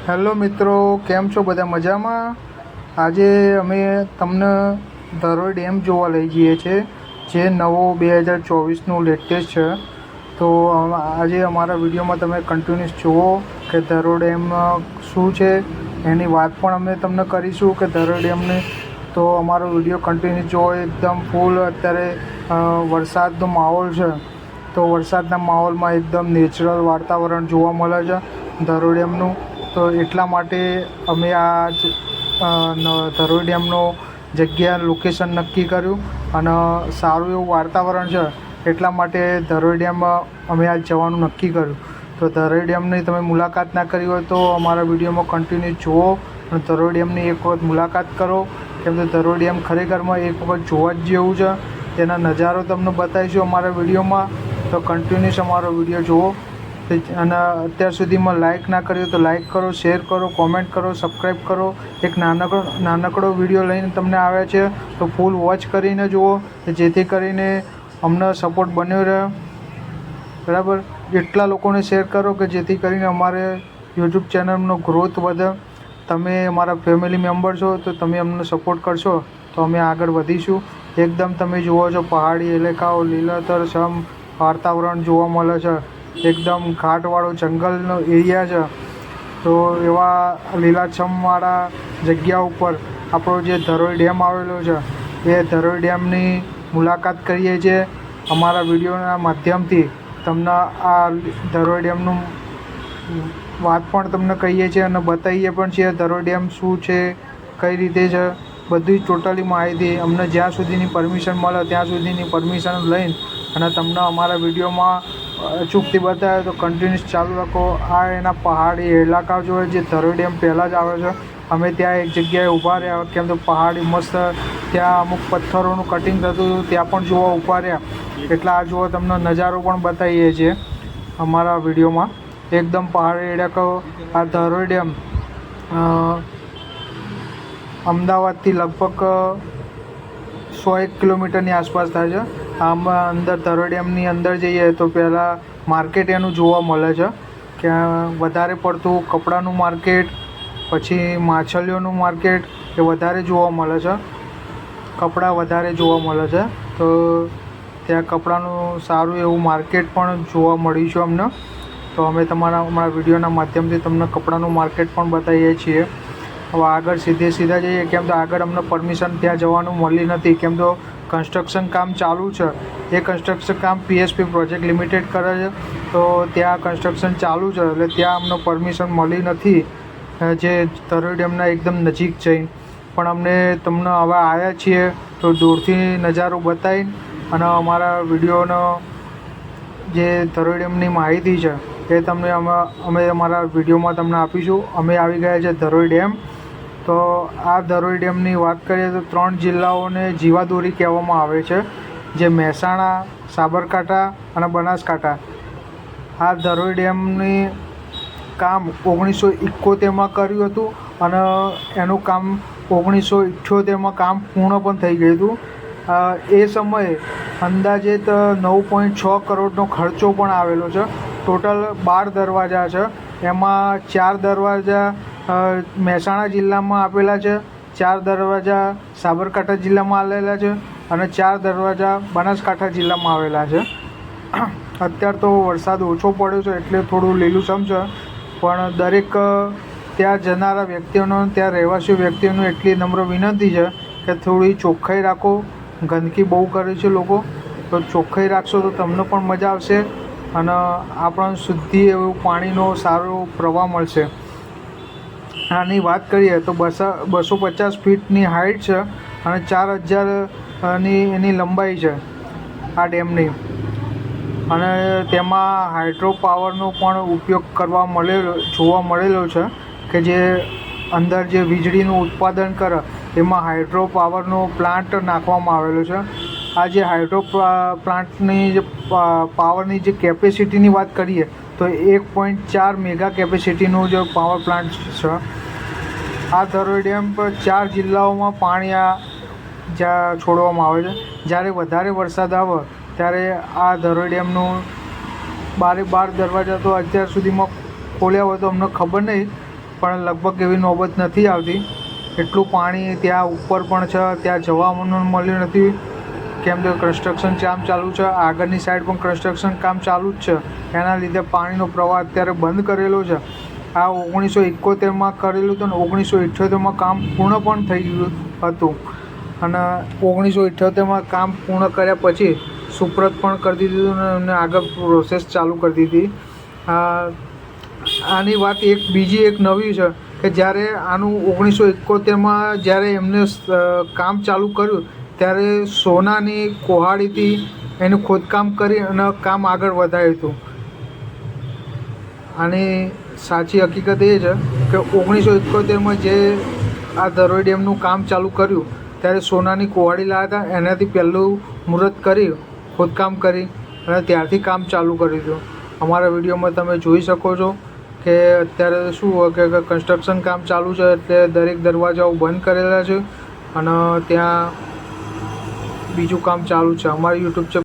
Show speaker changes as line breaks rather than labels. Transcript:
Hello મિત્રો, કેમ છો બધા? મજામાં? આજે અમે તમને ધરોઈ ડેમ જોવા લઈ જઈએ છીએ, જે નવો 2024નું લેટેસ્ટ છે. તો આજે અમારા વિડીયોમાં તમે કન્ટિન્યુઅસ જુઓ કે ધરોઈ ડેમ શું છે, એની વાત પણ અમે તમને કરીશું કે ધરોઈ ડેમની. તો અમારો વિડીયો કન્ટિન્યુ જુઓ. એકદમ ફૂલ અત્યારે વરસાદનો માહોલ છે, તો વરસાદના માહોલમાં એકદમ નેચરલ વાતાવરણ જોવા મળે છે ધરોઈ ડેમનું. તો એટલા માટે અમે આ ધરોઈ ડેમનો જગ્યા લોકેશન નક્કી કર્યું અને સારું એવું વાતાવરણ છે, એટલા માટે ધરોઈ ડેમ અમે આજ જવાનું નક્કી કર્યું. તો ધરોઈ ડેમની તમે મુલાકાત ના કરી હોય તો અમારા વિડીયોમાં કન્ટિન્યુ જુઓ અને ધરોઈ ડેમની એક વખત મુલાકાત કરો, કેમ કે ધરોઈ ડેમ ખરેખરમાં એક વખત જોવા જ જેવું છે. તેના નજારો તમને બતાવીશું અમારા વિડીયોમાં, તો કન્ટિન્યુઅસ અમારો વિડીયો જુઓ. અને અત્યાર સુધીમાં લાઇક ના કર્યો તો લાઇક કરો, શેર કરો, કોમેન્ટ કરો, સબસ્ક્રાઈબ કરો. એક નાનકડો વિડીયો લઈને તમને આવ્યા છે, તો ફૂલ વોચ કરીને જુઓ, જેથી કરીને અમને સપોર્ટ બન્યો રહે. બરાબર? એટલા લોકોને શેર કરો કે જેથી કરીને અમારે યુટ્યુબ ચેનલનો ગ્રોથ વધે. તમે અમારા ફેમિલી મેમ્બર છો, તો તમે અમને સપોર્ટ કરશો તો અમે આગળ વધીશું. એકદમ તમે જુઓ છો પહાડી એલેકાઓ, લીલોતરસમ વાતાવરણ જોવા મળે છે. એકદમ ઘાટવાળો જંગલનો એરિયા છે, તો એવા લીલાછમવાળા જગ્યા ઉપર આપણો જે ધરોઈ ડેમ આવેલો છે, એ ધરોઈ ડેમની મુલાકાત કરીએ છીએ. અમારા વિડીયોના માધ્યમથી તમને આ ધરોઈ ડેમનું વાત પણ તમને કહીએ છીએ અને બતાવીએ પણ છીએ ધરોઈ ડેમ શું છે, કઈ રીતે છે, બધી ટોટલી માહિતી અમને જ્યાં સુધીની પરમિશન મળે ત્યાં સુધીની પરમિશન લઈને અને તમને અમારા વિડીયોમાં અચૂકથી બતાવે. તો કન્ટિન્યુઅસ ચાલુ રાખો. આ એના પહાડી ઇલાકા જોઈએ જે ધરોઈ ડેમ પહેલાં જ આવે છે. અમે ત્યાં એક જગ્યાએ ઊભા રહ્યા, કેમ તો પહાડી મસ્ત ત્યાં અમુક પથ્થરોનું કટિંગ થતું હતું, ત્યાં પણ જોવા ઊભા રહ્યા. એટલે આ જુઓ, તમને નજારો પણ બતાવીએ છીએ અમારા વિડીયોમાં. એકદમ પહાડી ઇલાકાઓ. આ ધરોઈ ડેમ અમદાવાદથી લગભગ 101 કિલોમીટરની આસપાસ થાય છે. આમાં અંદર ધરોઈ ડેમની અંદર જઈએ તો પહેલાં માર્કેટ એનું જોવા મળે છે, કે વધારે પડતું કપડાનું માર્કેટ, પછી માછલીઓનું માર્કેટ એ વધારે જોવા મળે છે. કપડાં વધારે જોવા મળે છે, તો ત્યાં કપડાનું સારું એવું માર્કેટ પણ જોવા મળ્યું છે અમને. તો અમે અમારા વિડીયોના માધ્યમથી તમને કપડાનું માર્કેટ પણ બતાવીએ છીએ. હવે આગળ સીધા જઈએ, કેમ તો આગળ અમને પરમિશન ત્યાં જવાનું મળી નથી, કેમ તો કન્સ્ટ્રક્શન કામ ચાલુ છે. એ કન્સ્ટ્રક્શન કામ PSP પ્રોજેક્ટ લિમિટેડ કરે છે, તો ત્યાં કન્સ્ટ્રક્શન ચાલુ છે, એટલે ત્યાં અમને પરમિશન મળી નથી જે ધરોઈ ડેમના એકદમ નજીક જઈને. પણ અમને તમને હવે આવ્યા છીએ તો દૂરથી નજારો બતાવીને અને અમારા વિડીયોનો જે ધરોઈ ડેમની માહિતી છે એ તમને અમે અમારા વિડીયોમાં તમને આપીશું. અમે આવી ગયા છે ધરોઈ ડેમ. તો આ ધરોઈ ડેમની વાત કરીએ તો 3 જિલ્લાઓને જીવાદોરી કહેવામાં આવે છે, જે મહેસાણા, સાબરકાંઠા અને બનાસકાંઠા. આ ધરોઈ ડેમની કામ 1971માં કર્યું હતું અને એનું કામ 1978માં કામ પૂર્ણ પણ થઈ ગયું હતું. એ સમયે અંદાજિત 9.6 કરોડનો ખર્ચો પણ આવેલો છે. ટોટલ 12 દરવાજા છે, એમાં 4 દરવાજા મહેસાણા જિલ્લામાં આપેલા છે, 4 દરવાજા સાબરકાંઠા જિલ્લામાં આવેલા છે અને 4 દરવાજા બનાસકાંઠા જિલ્લામાં આવેલા છે. અત્યારે તો વરસાદ ઓછો પડ્યો છે એટલે થોડું લીલુંછમ છે, પણ દરેક ત્યાં જનારા વ્યક્તિઓનો, ત્યાં રહેવાસી વ્યક્તિઓનો એટલી નમ્ર વિનંતી છે કે થોડી ચોખ્ખાઈ રાખો. ગંદકી બહુ કરે છે લોકો, તો ચોખ્ખાઈ રાખશો તો તમને પણ મજા આવશે અને આપણને શુદ્ધિ એવું પાણીનો સારો પ્રવાહ મળશે. આની વાત કરીએ તો 250 ફીટની હાઇટ છે અને 4000ની એની લંબાઈ છે આ ડેમની. અને તેમાં હાઇડ્રો પાવરનો પણ ઉપયોગ જોવા મળેલો છે, કે જે અંદર જે વીજળીનું ઉત્પાદન કરે એમાં હાઇડ્રો પાવરનો પ્લાન્ટ નાખવામાં આવેલો છે. આ જે હાઇડ્રો પ્લાન્ટની જે પાવરની જે કેપેસિટીની વાત કરીએ તો 1.4 મેગા કેપેસિટીનું જે પાવર પ્લાન્ટ છે. આ ધરોઈ ડેમ પર 4 જિલ્લાઓમાં પાણી જ્યાં છોડવામાં આવે છે. જ્યારે વધારે વરસાદ આવે ત્યારે આ ધરોઈ ડેમનું 12 દરવાજા તો અત્યાર સુધીમાં ખોલ્યા હોય તો અમને ખબર નહીં, પણ લગભગ એવી નોબત નથી આવતી. એટલું પાણી ત્યાં ઉપર પણ છે, ત્યાં જવાનું મળ્યું નથી, કેમ કે કન્સ્ટ્રક્શન કામ ચાલુ છે. આગળની સાઈડ પણ કન્સ્ટ્રક્શન કામ ચાલુ જ છે, એના લીધે પાણીનો પ્રવાહ અત્યારે બંધ કરેલો છે. આ 1971માં કરેલું હતું ને 1978માં કામ પૂર્ણ પણ થઈ ગયું હતું, અને 1978માં કામ પૂર્ણ કર્યા પછી સુપ્રત પણ કરી દીધું અને એમને આગળ પ્રોસેસ ચાલુ કરી દીધી. આની વાત બીજી એક નવી છે કે જ્યારે આનું 1971માં જ્યારે એમને કામ ચાલુ કર્યું ત્યારે સોનાની કોહાડીથી એનું ખોદકામ કરી અને કામ આગળ વધાર્યું હતું. આની સાચી હકીકત એ છે કે 1971માં જે આ ધરોઈ ડેમનું કામ ચાલુ કર્યું ત્યારે સોનાની કોહાડી લાવ્યા હતા, એનાથી પહેલું મુહૂર્ત કરી ખોદકામ કરી અને ત્યારથી કામ ચાલુ કર્યું હતું. અમારા વિડીયોમાં તમે જોઈ શકો છો કે અત્યારે શું હોય કે કન્સ્ટ્રક્શન કામ ચાલુ છે એટલે દરેક દરવાજાઓ બંધ કરેલા છે અને ત્યાં બીજું કામ ચાલુ છે. અમારી યુટ્યુબ